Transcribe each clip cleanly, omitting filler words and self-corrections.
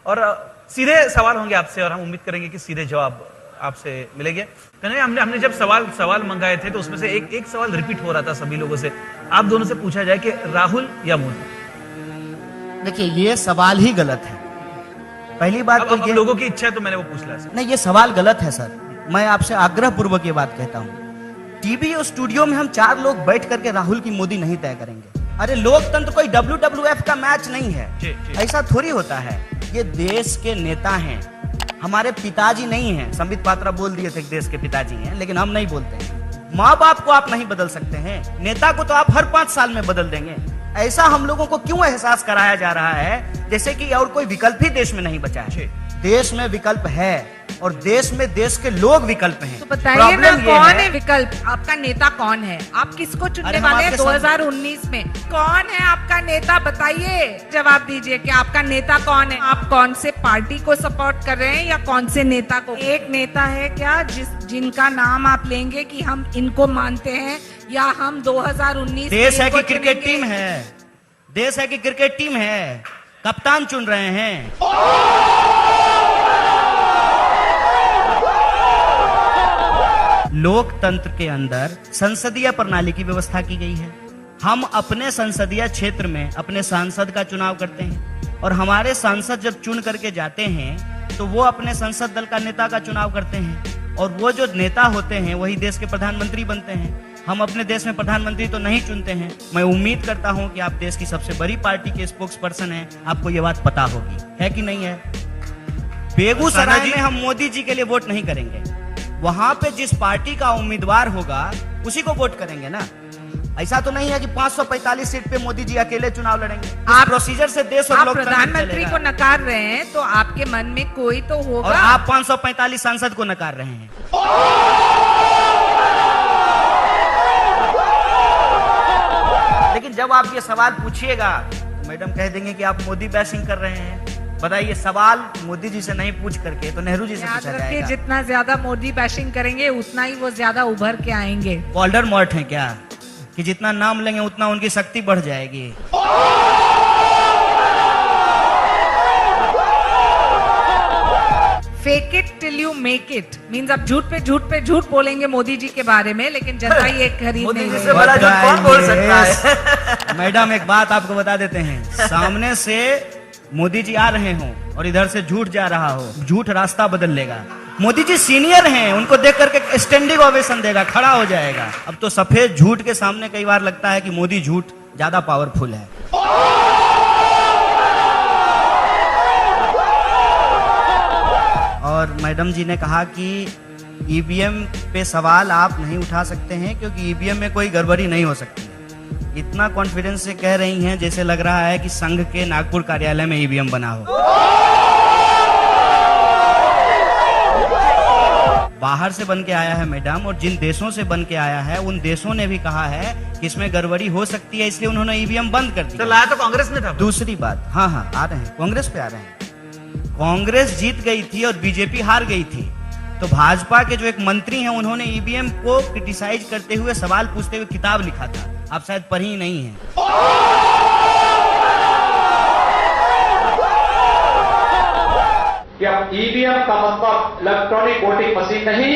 और सीधे सवाल होंगे आपसे और हम उम्मीद करेंगे कि सीधे जवाब आपसे मिलेंगे। हमने जब सवाल मंगाए थे तो उसमें से एक सवाल रिपीट हो रहा था सभी लोगों से। आप दोनों से पूछा जाए कि राहुल या मोदी। देखिए, ये सवाल ही गलत है। पहली बात तो ये, लोगों की इच्छा है तो मैंने वो पूछ लिया सर। नहीं, ये सवाल गलत है सर। मैं आपसे आग्रह पूर्वक ये बात कहता हूँ, टीवी और स्टूडियो में हम 4 लोग बैठ करके राहुल की मोदी नहीं तय करेंगे। अरे लोकतंत्र कोई WWF का मैच नहीं है, ऐसा थोड़ी होता है। ये देश के नेता हैं, हमारे पिताजी नहीं हैं। संबित पात्रा बोल दिए थे देश के पिताजी हैं, लेकिन हम नहीं बोलते हैं। माँ बाप को आप नहीं बदल सकते हैं, नेता को तो आप हर 5 साल में बदल देंगे। ऐसा हम लोगों को क्यों एहसास कराया जा रहा है जैसे कि और कोई विकल्प ही देश में नहीं बचा है। देश में विकल्प है और देश में देश के लोग विकल्प हैं। तो बताइए ना, कौन है विकल्प? आपका नेता कौन है? आप किसको चुनने वाले हैं 2019 में? कौन है आपका नेता? बताइए, जवाब दीजिए कि आपका नेता कौन है। आप कौन से पार्टी को सपोर्ट कर रहे हैं या कौन से नेता को? एक नेता है क्या जिनका नाम आप लेंगे कि हम इनको मानते हैं, या हम 2019 देश है कि क्रिकेट टीम है? देश है कि क्रिकेट टीम है? कप्तान चुन रहे हैं। लोकतंत्र के अंदर संसदीय प्रणाली की व्यवस्था की गई है। हम अपने संसदीय क्षेत्र में अपने सांसद का चुनाव करते हैं और हमारे सांसद जब चुन करके जाते हैं तो वो अपने संसद दल का नेता का चुनाव करते हैं और वो जो नेता होते हैं वही देश के प्रधानमंत्री बनते हैं। हम अपने देश में प्रधानमंत्री तो नहीं चुनते हैं। मैं उम्मीद करता हूं कि आप देश की सबसे बड़ी पार्टी के स्पोक्स पर्सन हैं, आपको ये बात पता होगी, है कि नहीं है? बेगूसराय में हम मोदी जी के लिए वोट नहीं करेंगे, वहां पे जिस पार्टी का उम्मीदवार होगा उसी को वोट करेंगे ना। ऐसा तो नहीं है कि 545 सीट पे मोदी जी अकेले चुनाव लड़ेंगे। आप प्रोसीजर से देश और लोकतंत्र प्रधानमंत्री को नकार रहे हैं तो आपके मन में कोई तो होगा। और आप 545 सांसद को नकार रहे हैं। लेकिन जब आप ये सवाल पूछिएगा तो मैडम कह देंगे कि आप मोदी बैशिंग कर रहे हैं। बताइए, सवाल मोदी जी से नहीं पूछ करके तो नेहरू जी से पूछा जाएगा। जितना ज्यादा मोदी बैशिंग करेंगे उतना ही वो ज्यादा उभर के आएंगे। वोल्डेमॉर्ट है क्या कि जितना नाम लेंगे उतना उनकी शक्ति बढ़ जाएगी? Fake it till you make it means आप झूठ पे झूठ बोलेंगे मोदी जी के बारे में, लेकिन जनता ही एक खरीद नहीं से बड़ा झूठ कौन बोल सकता है? मैडम, एक बात आपको बता देते हैं, सामने से मोदी जी आ रहे हो और इधर से झूठ जा रहा हो, झूठ रास्ता बदल लेगा। मोदी जी सीनियर हैं, उनको देख करके स्टैंडिंग ओवेशन देगा, खड़ा हो जाएगा। अब तो सफेद झूठ के सामने कई बार लगता है कि मोदी झूठ ज्यादा पावरफुल है। और मैडम जी ने कहा कि ईवीएम पे सवाल आप नहीं उठा सकते हैं क्योंकि ईवीएम में कोई गड़बड़ी नहीं हो सकती है। इतना कॉन्फिडेंस से कह रही हैं जैसे लग रहा है कि संघ के नागपुर कार्यालय में ईवीएम बना हो। बाहर से बन के आया है मैडम, और जिन देशों से बन के आया है उन देशों ने भी कहा है कि इसमें गड़बड़ी हो सकती है, इसलिए उन्होंने ईवीएम बंद कर दिया। लाया तो कांग्रेस ने था। दूसरी बात, हाँ आ रहे हैं, कांग्रेस पे आ रहे हैं। कांग्रेस जीत गई थी और बीजेपी हार गई थी, तो भाजपा के जो एक मंत्री हैं उन्होंने ईवीएम को क्रिटिसाइज करते हुए, सवाल पूछते हुए किताब लिखा था, आप शायद पढ़ी नहीं है। कि अब ईवीएम का मतलब इलेक्ट्रॉनिक वोटिंग मशीन नहीं,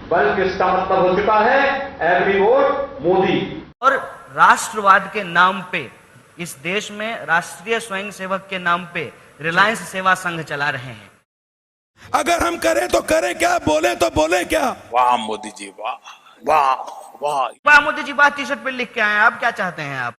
बल्कि इसका मतलब हो चुका है एवरी वोट मोदी। और राष्ट्रवाद के नाम पे इस देश में राष्ट्रीय स्वयंसेवक के नाम पे रिलायंस सेवा संघ चला रहे हैं। अगर हम करें तो करें क्या, बोले तो बोले क्या? वाह मोदी जी वाह, वाह वाह वाह मोदी जी वाह टी-शर्ट पे लिख के आए, आप क्या चाहते हैं आप?